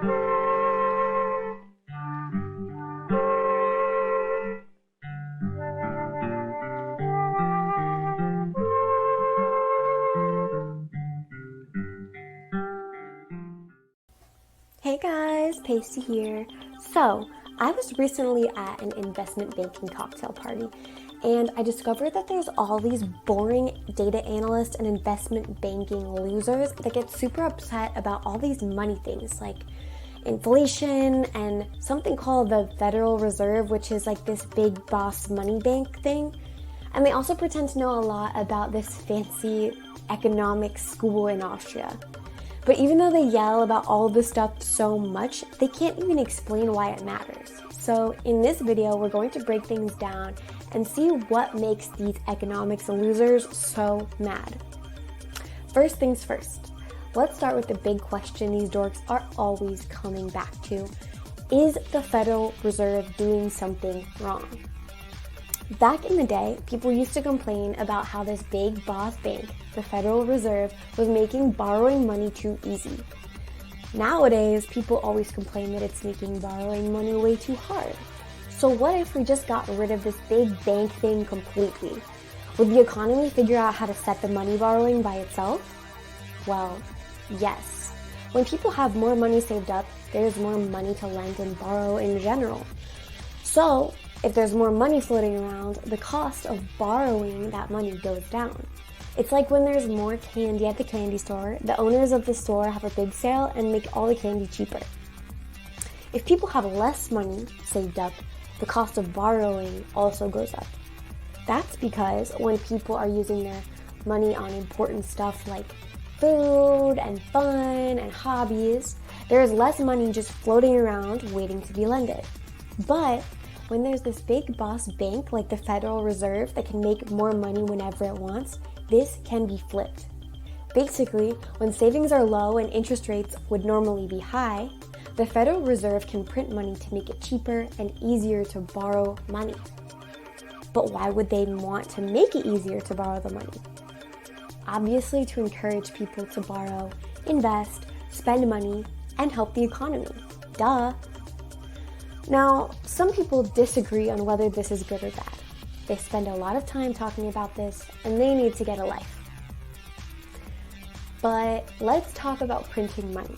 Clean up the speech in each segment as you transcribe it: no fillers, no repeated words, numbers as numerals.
Hey guys, Pasty here. So, I was recently at an investment banking cocktail party and I discovered that there's all these boring data analysts and investment banking losers that get super upset about all these money things like inflation and something called the Federal Reserve, which is like this big boss money bank thing. And they also pretend to know a lot about this fancy economics school in Austria. But even though they yell about all this stuff so much, they can't even explain why it matters. So in this video, we're going to break things down and see what makes these economics losers so mad. First things first, let's start with the big question these dorks are always coming back to. Is the Federal Reserve doing something wrong? Back in the day, people used to complain about how this big boss bank, the Federal Reserve, was making borrowing money too easy. Nowadays, people always complain that it's making borrowing money way too hard. So what if we just got rid of this big bank thing completely? Would the economy figure out how to set the money borrowing by itself? Well, yes. When people have more money saved up, there's more money to lend and borrow in general. So, if there's more money floating around, the cost of borrowing that money goes down. It's like when there's more candy at the candy store, the owners of the store have a big sale and make all the candy cheaper. If people have less money saved up, the cost of borrowing also goes up. That's because when people are using their money on important stuff like food and fun and hobbies, there is less money just floating around waiting to be lended. But when there's this big boss bank like the Federal Reserve that can make more money whenever it wants, this can be flipped. Basically, when savings are low and interest rates would normally be high, the Federal Reserve can print money to make it cheaper and easier to borrow money. But why would they want to make it easier to borrow the money? Obviously, to encourage people to borrow, invest, spend money, and help the economy. Duh! Now, some people disagree on whether this is good or bad. They spend a lot of time talking about this, and they need to get a life. But let's talk about printing money.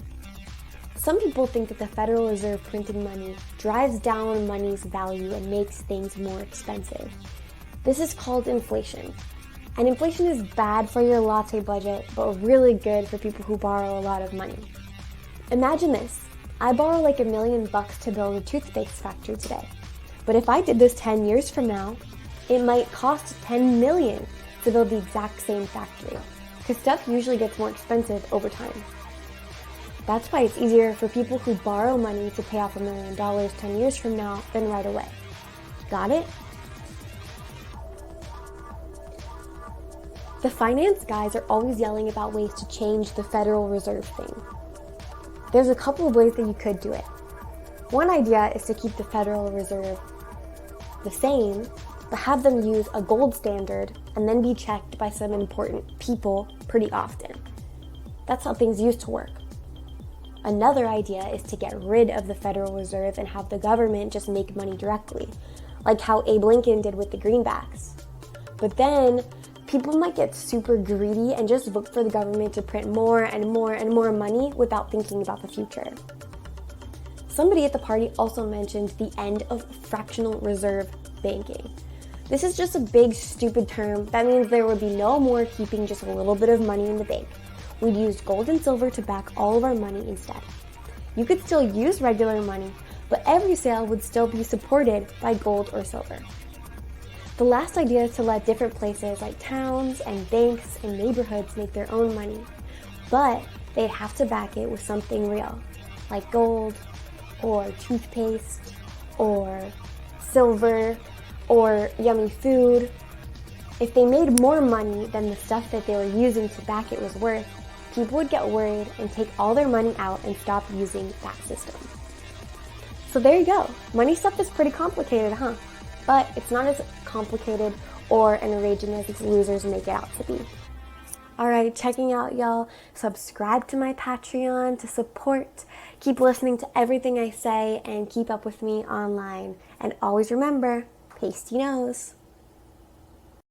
Some people think that the Federal Reserve printing money drives down money's value and makes things more expensive. This is called inflation. And inflation is bad for your latte budget, but really good for people who borrow a lot of money. Imagine this. I borrow like $1 million to build a toothpaste factory today. But if I did this 10 years from now, it might cost $10 million to build the exact same factory, because stuff usually gets more expensive over time. That's why it's easier for people who borrow money to pay off $1 million 10 years from now than right away. Got it? The finance guys are always yelling about ways to change the Federal Reserve thing. There's a couple of ways that you could do it. One idea is to keep the Federal Reserve the same, but have them use a gold standard and then be checked by some important people pretty often. That's how things used to work. Another idea is to get rid of the Federal Reserve and have the government just make money directly, like how Abe Lincoln did with the greenbacks. But then, people might get super greedy and just look for the government to print more and more and more money without thinking about the future. Somebody at the party also mentioned the end of fractional reserve banking. This is just a big, stupid term that means there would be no more keeping just a little bit of money in the bank. We'd use gold and silver to back all of our money instead. You could still use regular money, but every sale would still be supported by gold or silver. The last idea is to let different places like towns and banks and neighborhoods make their own money, but they'd have to back it with something real, like gold, or toothpaste, or silver, or yummy food. If they made more money than the stuff that they were using to back it was worth, people would get worried and take all their money out and stop using that system. So there you go. Money stuff is pretty complicated, huh? But it's not as complicated or enraging as its losers make it out to be. All right, checking out, y'all. Subscribe to my Patreon to support. Keep listening to everything I say and keep up with me online. And always remember, pasty nose.